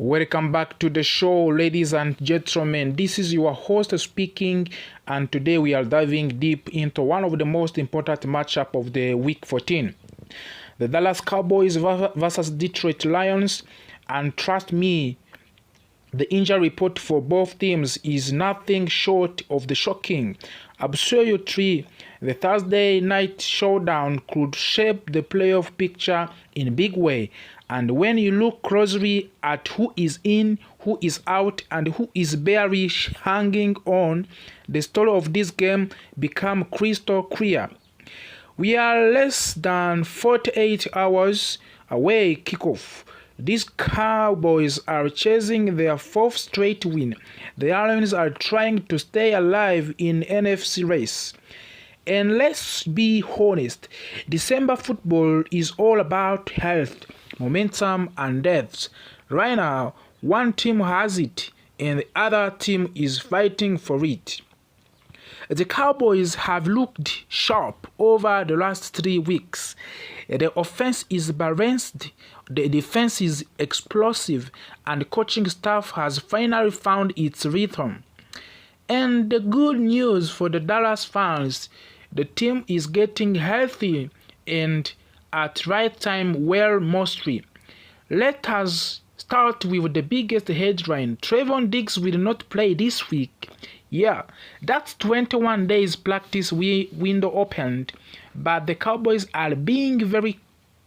Welcome back to the show, ladies and gentlemen. This is your host speaking, and today we are diving deep into one of the most important matchup of the week 14. The Dallas Cowboys versus Detroit Lions, and trust me, the injury report for both teams is nothing short of the shocking. Absolutely, the Thursday night showdown could shape the playoff picture in a big way. And when you look closely at who is in, who is out, and who is barely hanging on, the story of this game becomes crystal clear. We are less than 48 hours away kickoff. These Cowboys are chasing their fourth straight win. The Lions are trying to stay alive in NFC race. And let's be honest, December football is all about health, momentum, and depth. Right now, one team has it, and the other team is fighting for it. The Cowboys have looked sharp over the last 3 weeks. The offense is balanced, the defense is explosive, and the coaching staff has finally found its rhythm. And the good news for the Dallas fans, the team is getting healthy and at right time well mostly. Let us start with the biggest headline. Trevon Diggs will not play this week. Yeah, that's 21 days practice window opened, but the Cowboys are being very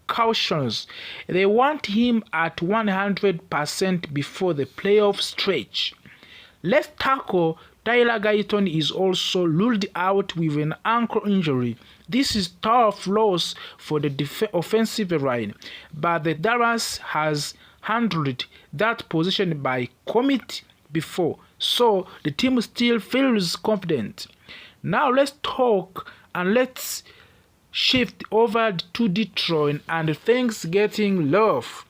cautious. They want him at 100% before the playoff stretch. Left tackle Tyler Guyton is also ruled out with an ankle injury. This is tough loss for the offensive line, but the Dallas has handled that position by committee before, so the team still feels confident. Now let's talk and let's shift over to Detroit and things getting rough.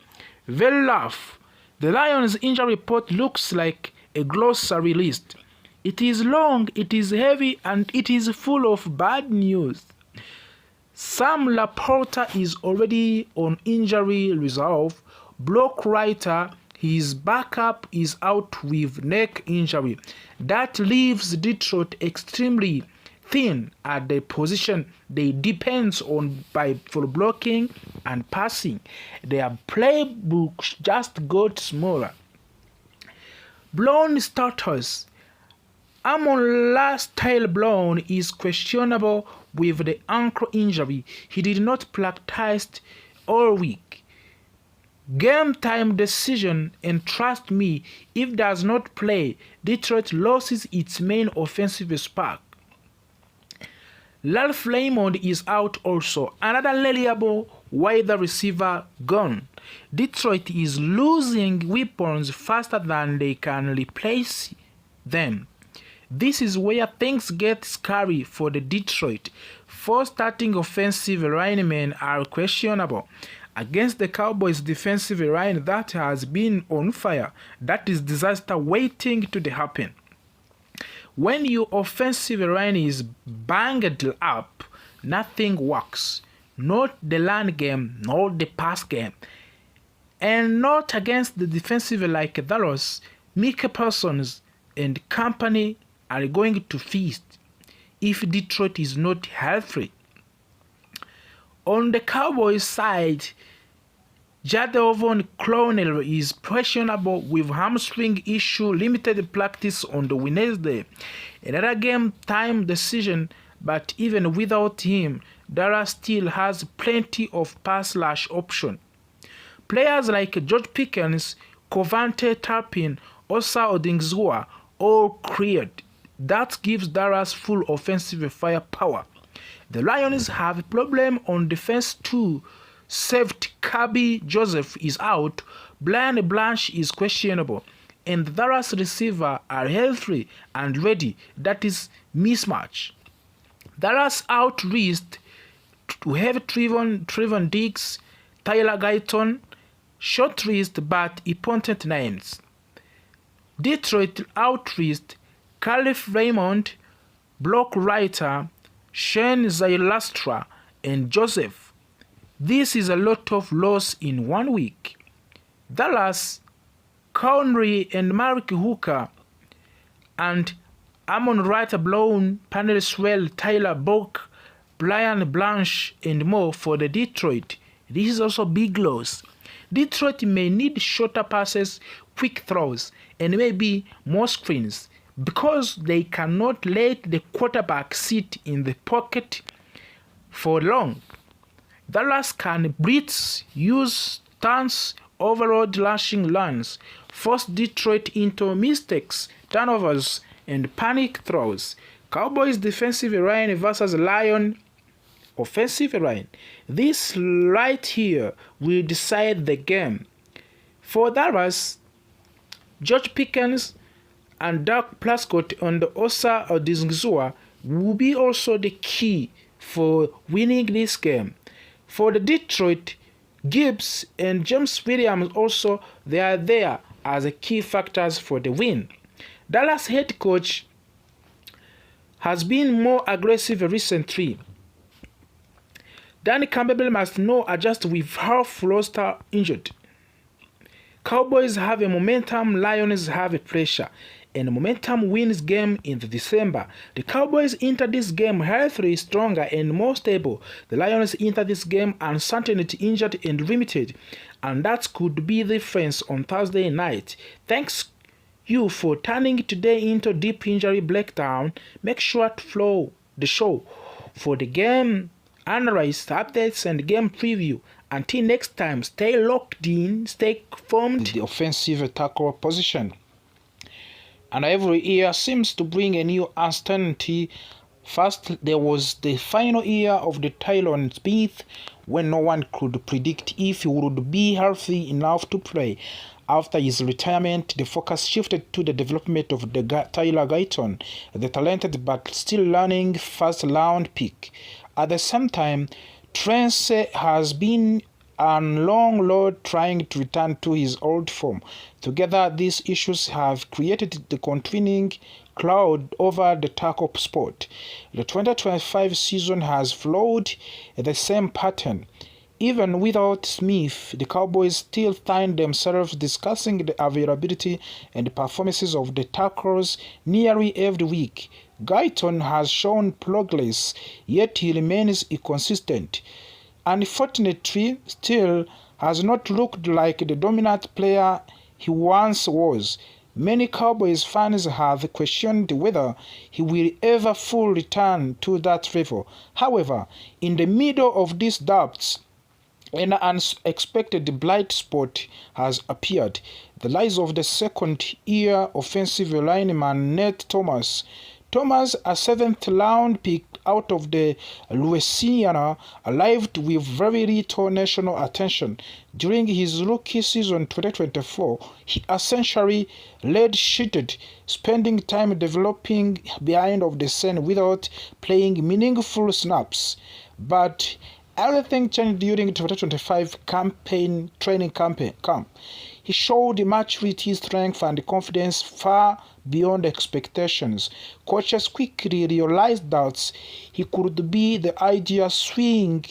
Very rough. The Lions injury report looks like a glossary list. It is long, it is heavy, and it is full of bad news. Sam Laporta is already on injury reserve. Block writer, his backup is out with neck injury. That leaves Detroit extremely thin at the position they depend on for blocking and passing. Their playbooks just got smaller. Blown starters. Amon-Ra St. Brown is questionable with the ankle injury. He did not practice all week. Game time decision, and trust me, if does not play, Detroit loses its main offensive spark. Ralph Raymond is out also, another reliable wide receiver gone. Detroit is losing weapons faster than they can replace them. This is where things get scary for the Detroit. 4 starting offensive linemen are questionable. Against the Cowboys defensive line that has been on fire, that is disaster waiting to happen. When your offensive line is banged up, nothing works. Not the run game, not the pass game. And not against the defensive like Dallas. Micah Parsons and company are going to feast if Detroit is not healthy. On the Cowboys side, Jadon Clowney is questionable with hamstring issue, limited practice on the Wednesday. Another game time decision, but even without him, Dallas still has plenty of pass rush option. Players like George Pickens, Covante Turpin, Osa Odingzua all cleared. That gives Dallas full offensive firepower. The Lions have a problem on defense too. Safety Kirby Joseph is out, Brian Blanche is questionable, and the Dallas receiver are healthy and ready. That is mismatch. Dallas out risked to have Trevon Diggs, Tyler Guyton, short risked but important names. Detroit out risked Caliph Raymond, block writer, Shane Zailastra, and Joseph. This is a lot of loss in 1 week. Dallas Connery and Mark Hooker, and Amon Wright Brown, Panel Swell, Tyler Bock, Brian Blanche, and more for the Detroit. This is also big loss. Detroit may need shorter passes, quick throws, and maybe more screens because they cannot let the quarterback sit in the pocket for long. Dallas can blitz, use stunts, overload rushing lines, force Detroit into mistakes, turnovers, and panic throws. Cowboys defensive line versus Lion offensive line. This right here will decide the game. For Dallas, George Pickens and Dak Prescott and Osa Odighizuwa will be also the key for winning this game. For the Detroit, Gibbs and James Williams also, they are there as key factors for the win. Dallas head coach has been more aggressive recently. Dan Campbell must now adjust with half roster injured. Cowboys have a momentum, Lions have a pressure, and momentum wins game in December. The Cowboys enter this game healthy, stronger, and more stable. The Lions enter this game uncertainty, injured, and limited, and that could be the difference on Thursday night. Thanks you for turning today into Deep Injury Breakdown. Make sure to follow the show for the game analysis, updates, and game preview. Until next time, stay locked in, stay formed. The offensive tackle position. And every year seems to bring a new uncertainty. First, there was the final year of the Tyron Smith, when no one could predict if he would be healthy enough to play. After his retirement, the focus shifted to the development of the Tyler Guyton, the talented but still learning first-round pick. At the same time, Trance has been on long road trying to return to his old form. Together, these issues have created the continuing cloud over the tackle spot. The 2025 season has followed the same pattern. Even without Smith, the Cowboys still find themselves discussing the availability and performances of the tackles nearly every week. Guyton has shown progress, yet he remains inconsistent. Unfortunately, still has not looked like the dominant player he once was. Many Cowboys fans have questioned whether he will ever fully return to that level. However, in the middle of these doubts, an unexpected blind spot has appeared. The rise of the second-year offensive lineman Nate Thomas. Thomas, a seventh-round pick out of the Louisiana, arrived with very little national attention. During his rookie season 2024, he essentially red-sheeted, spending time developing behind of the scene without playing meaningful snaps. But everything changed during 2025 training camp. He showed maturity, strength, and confidence far beyond expectations. Coaches quickly realized that he could be the ideal swing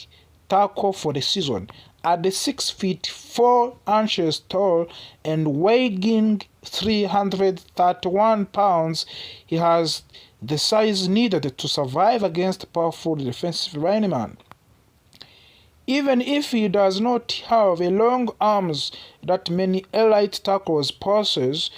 tackle for the season. At the 6 feet 4 inches tall and weighing 331 pounds, he has the size needed to survive against powerful defensive linemen. Even if he does not have a long arms that many elite tackles possess,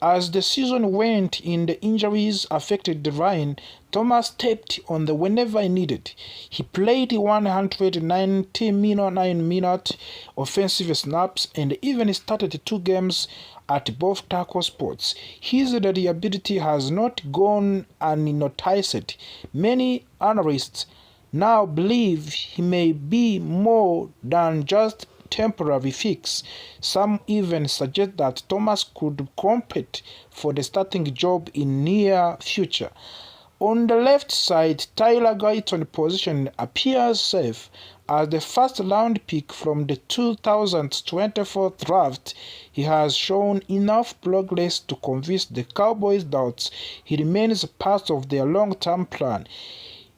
as the season went in, the injuries affected the line. Thomas stepped on the whenever needed. He played 199-minute offensive snaps and even started 2 games at both tackle spots. His reliability has not gone unnoticed. Many analysts now believe he may be more than just temporary fix. Some even suggest that Thomas could compete for the starting job in near future. On the left side, Tyler Guyton's position appears safe. As the first-round pick from the 2024 draft, he has shown enough progress to convince the Cowboys that he remains part of their long-term plan.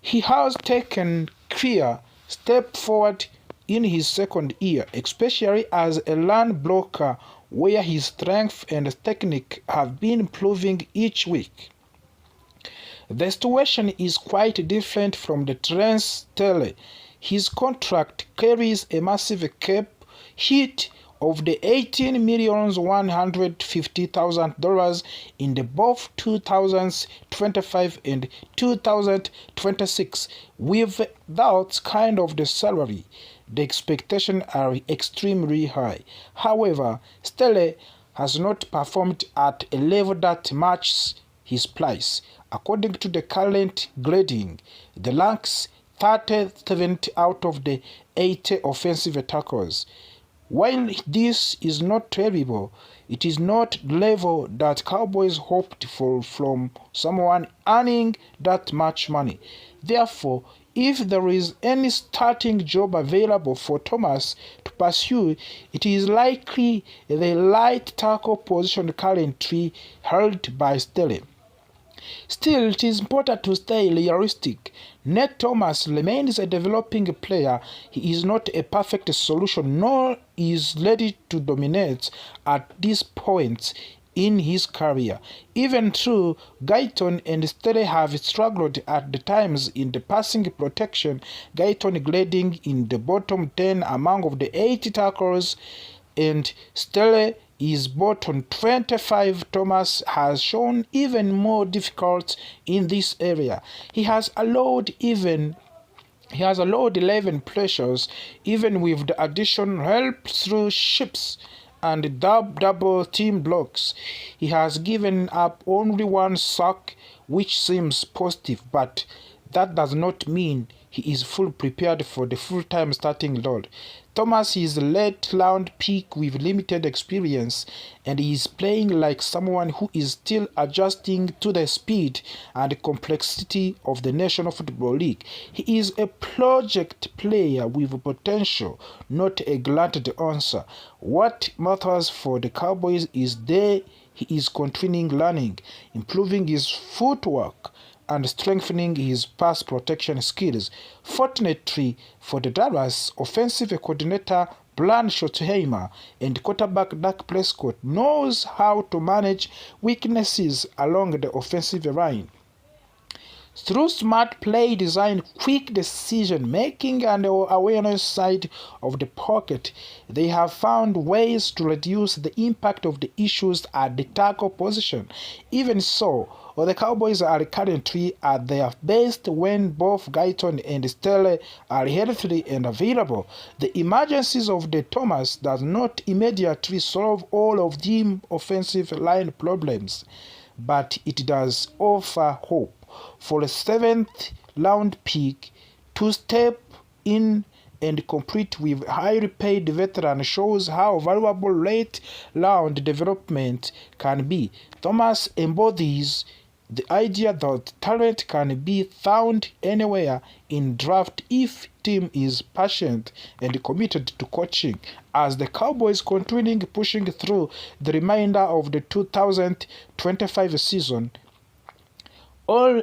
He has taken clear step forward in his second year, especially as a run blocker where his strength and technique have been improving each week. The situation is quite different from the Terence Steele. His contract carries a massive cap hit of the $18,150,000 in the both 2025 and 2026. Without kind of the salary, the expectations are extremely high. However, Steele has not performed at a level that matches his price. According to the current grading, the ranks 37th out of the 80 offensive tackles. While this is not terrible, it is not the level that Cowboys hoped for from someone earning that much money. Therefore, if there is any starting job available for Thomas to pursue, it is likely the right tackle position currently held by Steele. Still, it is important to stay realistic. Nate Thomas remains a developing player. He is not a perfect solution, nor is ready to dominate at this point in his career. Even though Guyton and Steele have struggled at the times in the passing protection, Guyton grading in the bottom 10 among the 80 tackles, and Steele is bottom 25. Thomas has shown even more difficult in this area. He has allowed 11 pressures, even with the additional help through ships and double team blocks. He has given up only one sack, which seems positive, but that does not mean he is fully prepared for the full-time starting role. Thomas is a late-round pick with limited experience, and he is playing like someone who is still adjusting to the speed and complexity of the National Football League. He is a project player with potential, not a granted answer. What matters for the Cowboys is he is continuing learning, improving his footwork, and strengthening his pass protection skills. Fortunately for the Dallas, offensive coordinator Brian Schottenheimer and quarterback Dak Prescott knows how to manage weaknesses along the offensive line. Through smart play design, quick decision making, and awareness side of the pocket, they have found ways to reduce the impact of the issues at the tackle position. Even so, the Cowboys are currently at their best when both Guyton and Steele are healthy and available. The emergencies of the Thomas does not immediately solve all of the offensive line problems, but it does offer hope for a 7th round pick to step in and compete with highly paid veteran shows how valuable late round development can be. Thomas embodies the idea that talent can be found anywhere in draft if team is patient and committed to coaching. As the Cowboys continue pushing through the remainder of the 2025 season, all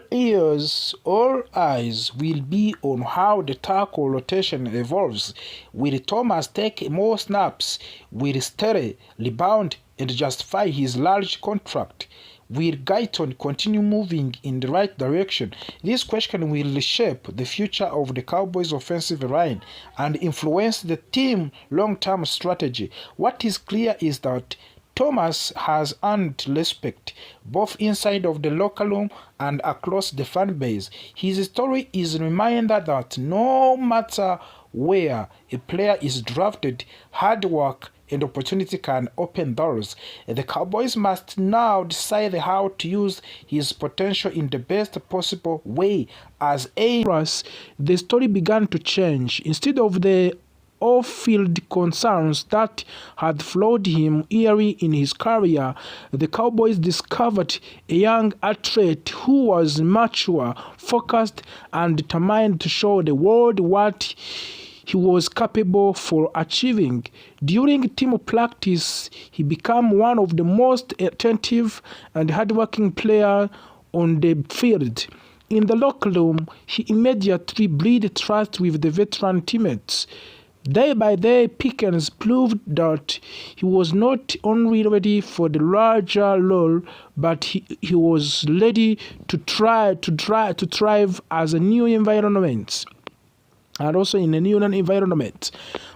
eyes will be on how the tackle rotation evolves. Will Thomas take more snaps? Will Steele rebound and justify his large contract? Will Guyton continue moving in the right direction? This question will reshape the future of the Cowboys' offensive line and influence the team's long-term strategy. What is clear is that Thomas has earned respect, both inside of the locker room and across the fan base. His story is a reminder that no matter where a player is drafted, hard work and opportunity can open doors. The Cowboys must now decide how to use his potential in the best possible way. As the story began to change. Instead of the off-field concerns that had flawed him early in his career, the Cowboys discovered a young athlete who was mature, focused, and determined to show the world what he was capable for achieving. During team practice, he became one of the most attentive and hardworking players on the field. In the locker room, he immediately breathed trust with the veteran teammates. Day by day, Pickens proved that he was not only ready for the larger role, but he was ready to thrive as a new environment, and also in a new environment.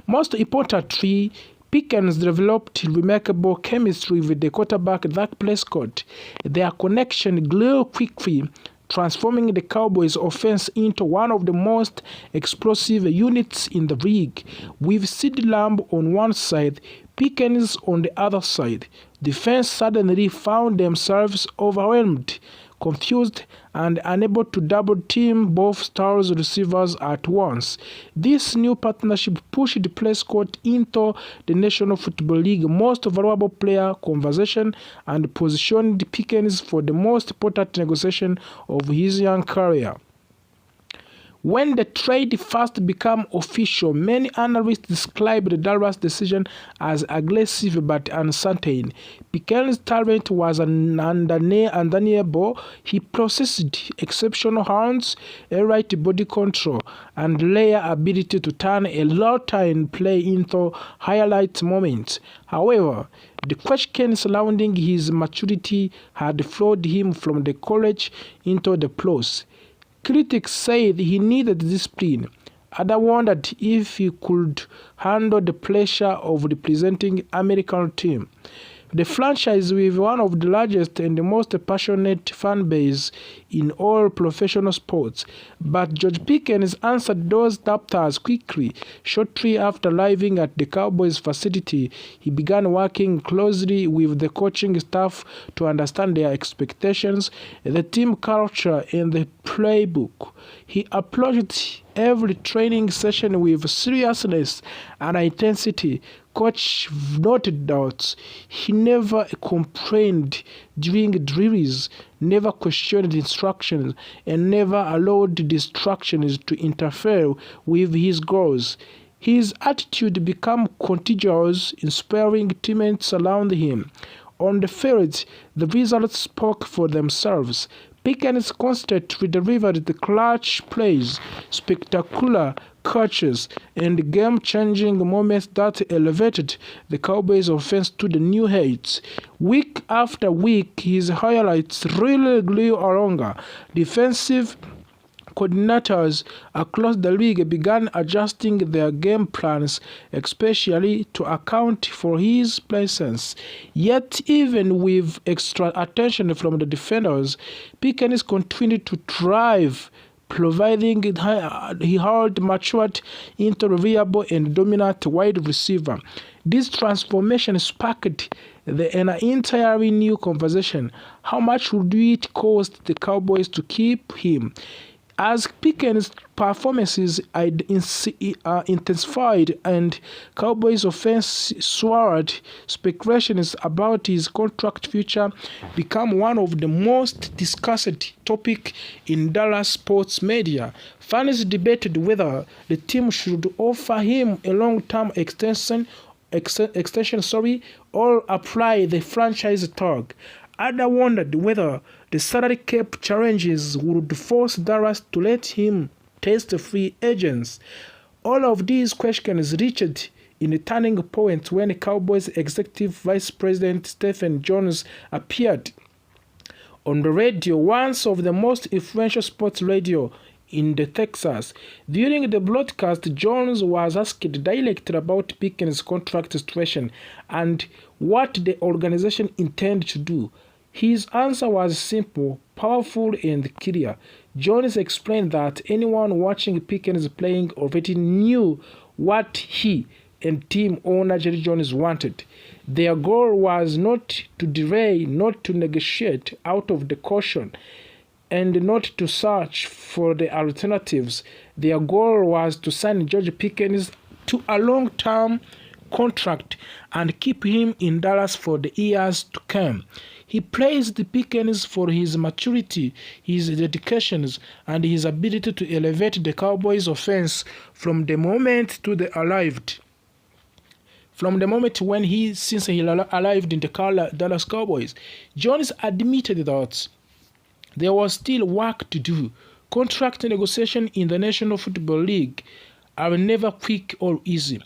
Most importantly, Pickens developed remarkable chemistry with the quarterback Dak Prescott. Their connection grew quickly, transforming the Cowboys' offense into one of the most explosive units in the league. With CeeDee Lamb on one side, Pickens on the other side, defense suddenly found themselves overwhelmed, confused, and unable to double-team both stars receivers at once. This new partnership pushed Prescott into the National Football League most valuable player conversation and positioned Pickens for the most important negotiation of his young career. When the trade first became official, many analysts described the Dallas decision as aggressive but uncertain. Pickens' talent was undeniable. He possessed exceptional hands, a right body control, and rare ability to turn a routine play into highlight moments. However, the question surrounding his maturity had followed him from the college into the pros. Critics said he needed discipline. Others wondered if he could handle the pressure of representing American team. The franchise, with one of the largest and the most passionate fan base in all professional sports. But George Pickens answered those doubters quickly. Shortly after arriving at the Cowboys facility, he began working closely with the coaching staff to understand their expectations, the team culture, and the playbook. He approached every training session with seriousness and intensity. Coach noted that he never complained during drills, never questioned instructions, and never allowed distractions to interfere with his goals. His attitude became contagious, inspiring teammates around him. On the field, the results spoke for themselves. Pickens constantly delivered the clutch plays, spectacular catches, and game-changing moments that elevated the Cowboys' offense to the new heights. Week after week, his highlights really grew longer. Defensive coordinators across the league began adjusting their game plans, especially to account for his presence. Yet, even with extra attention from the defenders, Pickens continued to thrive, providing he had matured into a reliable and dominant wide receiver. This transformation sparked an entirely new conversation. How much would it cost the Cowboys to keep him? As Pickens' performances intensified and Cowboys' offense soared, speculations about his contract future became one of the most discussed topics in Dallas sports media. Fans debated whether the team should offer him a long-term extension, or apply the franchise tag. Others wondered whether the salary cap challenges would force Dallas to let him test free agents. All of these questions reached in a turning point when Cowboys Executive Vice President Stephen Jones appeared on the radio, one of the most influential sports radio in the Texas. During the broadcast, Jones was asked directly about Pickens' contract situation and what the organization intended to do. His answer was simple, powerful, and clear. Jones explained that anyone watching Pickens playing already knew what he and team owner Jerry Jones wanted. Their goal was not to delay, not to negotiate out of the caution, and not to search for the alternatives. Their goal was to sign George Pickens to a long-term contract and keep him in Dallas for the years to come. He praised Pickens for his maturity, his dedication, and his ability to elevate the Cowboys' offense from the moment when he arrived in the Dallas Cowboys. Jones admitted that there was still work to do. Contract negotiation in the National Football League are never quick or easy.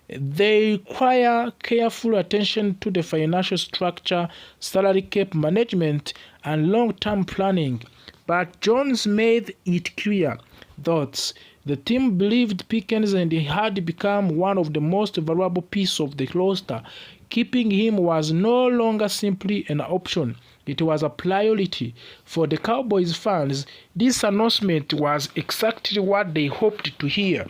They require careful attention to the financial structure, salary cap management, and long-term planning. But Jones made it clear that the team believed Pickens and he had become one of the most valuable pieces of the roster. Keeping him was no longer simply an option. It was a priority. For the Cowboys fans, this announcement was exactly what they hoped to hear.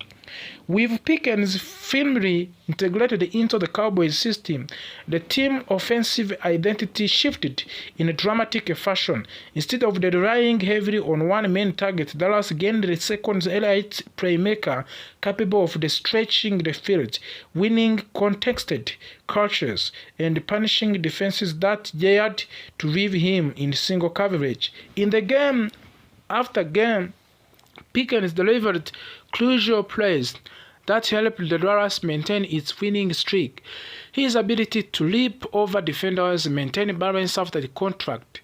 With Pickens firmly integrated into the Cowboys system, the team's offensive identity shifted in a dramatic fashion. Instead of relying heavily on one main target, Dallas gained the second elite playmaker capable of stretching the field, winning contested catches, and punishing defenses that dared to leave him in single coverage. In the game after game, Pickens delivered crucial plays that helped the Dallas maintain its winning streak. His ability to leap over defenders, maintain balance after the contact,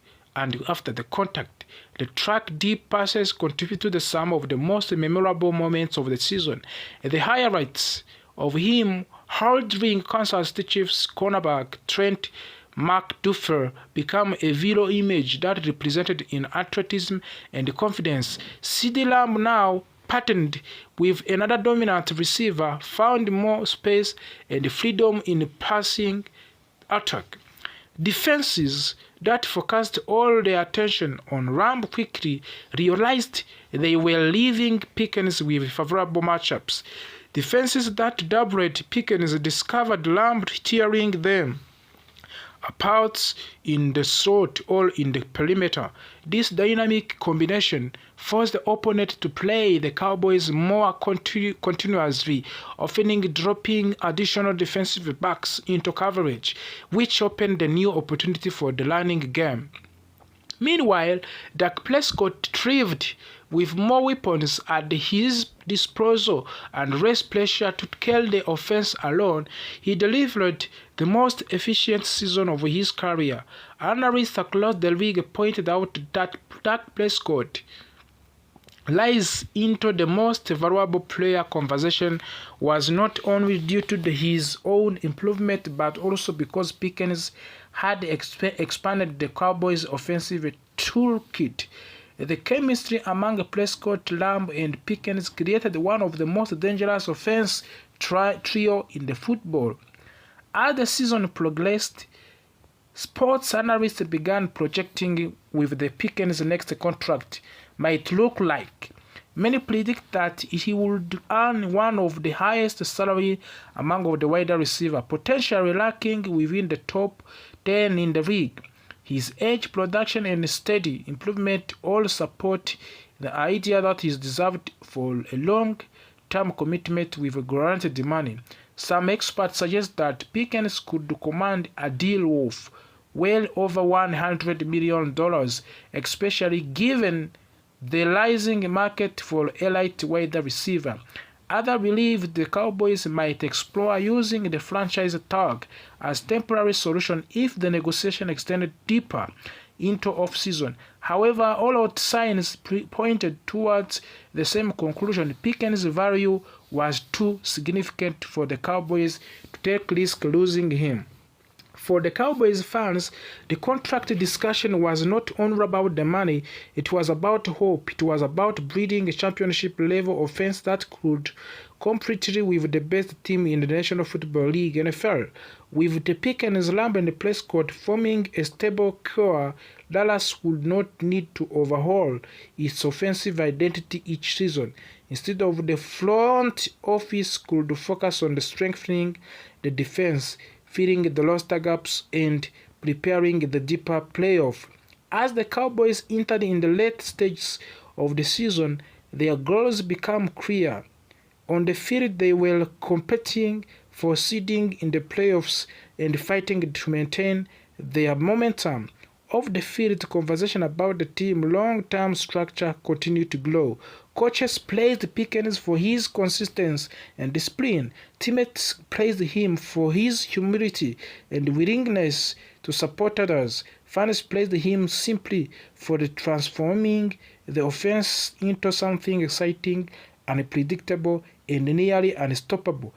the track deep passes contribute to some of the most memorable moments of the season. The highlights of him hurdling Kansas City Chiefs cornerback Trent McDuffie became a viral image that represented in athleticism and confidence. CeeDee Lamb, now partnered with another dominant receiver, found more space and freedom in passing attack. Defenses that focused all their attention on Lamb quickly realized they were leaving Pickens with favorable matchups. Defenses that doubled Pickens discovered Lamb tearing them apart in the slot or in the perimeter. This dynamic combination forced the opponent to play the Cowboys more continuously, often dropping additional defensive backs into coverage, which opened a new opportunity for the running game. Meanwhile, Dak Prescott thrived with more weapons at his disposal and less pressure to carry the offense alone. He delivered the most efficient season of his career. Analysts across the league pointed out that Dak Prescott rise into the most valuable player conversation was not only due to his own improvement but also because Pickens had expanded the Cowboys' offensive toolkit. The chemistry among Prescott, Lamb, and Pickens created one of the most dangerous offense trio in the football. As the season progressed, sports analysts began projecting with the Pickens' next contract might look like. Many predict that he would earn one of the highest salary among the wide receivers, potentially ranking within the top 10 in the league. His age, production, and steady improvement all support the idea that he is deserved for a long-term commitment with guaranteed money. Some experts suggest that Pickens could command a deal worth well over $100 million, especially given the rising market for elite wide receiver. Others believe the Cowboys might explore using the franchise tag as temporary solution if the negotiation extended deeper into off-season. However, all signs pointed towards the same conclusion. Pickens' value was too significant for the Cowboys to take risk losing him. For the Cowboys fans, the contract discussion was not only about the money, it was about hope. It was about breeding a championship-level offense that could compete with the best team in the National Football League, NFL. With the Pickens, Lamb, and Prescott forming a stable core, Dallas would not need to overhaul its offensive identity each season. Instead of the front office could focus on strengthening the defense, filling the roster gaps, and preparing the deeper playoff. As the Cowboys entered in the late stages of the season, their goals became clear. On the field, they were competing for seeding in the playoffs and fighting to maintain their momentum. Off the field, conversation about the team's long-term structure continued to grow. Coaches praised Pickens for his consistency and discipline. Teammates praised him for his humility and willingness to support others. Fans praised him simply for transforming the offense into something exciting and predictable and nearly unstoppable.